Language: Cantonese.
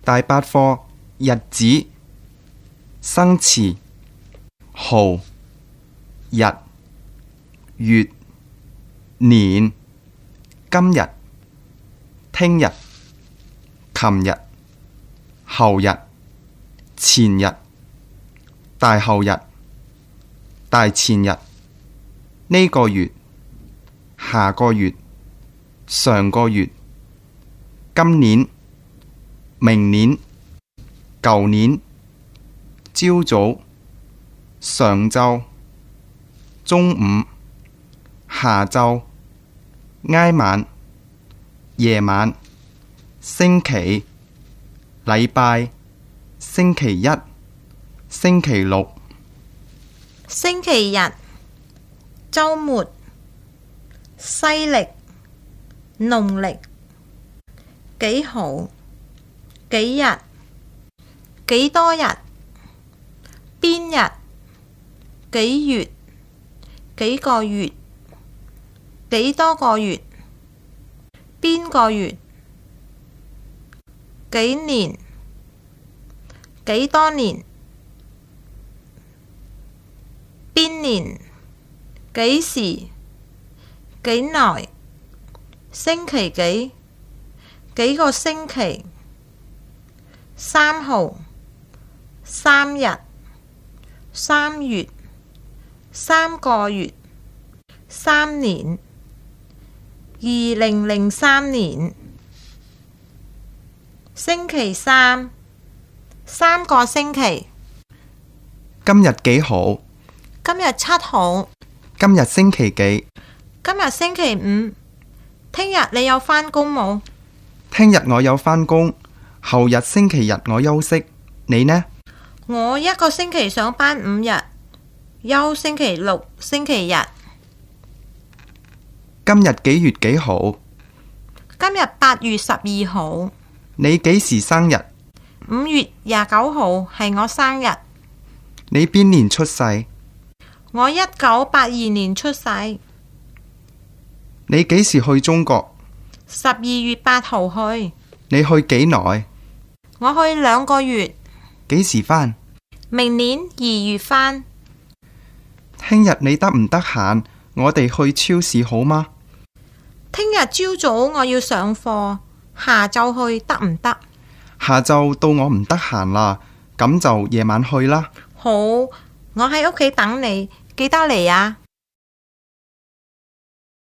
大百貨日子、生詞、號、日、月、年、今日、聽日、琴日、後日、前日、大後日、大前日、呢個月、下個月、上個月、今年、明年、舊年、朝早、上晝、中午、下晝、挨晚、夜晚、星期、禮拜、星期一、星期六、星期日、週末、西曆、農曆、幾號、幾日、幾多日、邊日、幾月、幾個月、幾多個月、邊個月、幾年、幾多年、邊年、幾時、幾耐、星期幾、幾個星期、3號、3日、3月、3個月、3年、2003年、星期三、3個星期。今日幾號？今日7號。今日星期幾？今日星期5。聽日你有返工冇？聽日我有返工，後日星期日我休息。你呢？我一個星期上班5日，休星期六、星期日。今日幾月幾號？今日8月12號。你幾時生日？5月29號係我生日。你邊年出世？我1982年出世。你幾時去中國？12月8號去。你去幾耐？我去2個月。幾時返？明年2月返。聽日你得唔得閒？我哋去超市好嗎？聽日朝早我要上課，下晝去得唔得？下晝到我唔得閒啦，咁就夜晚去啦。好，我喺屋企等你，記得嚟啊！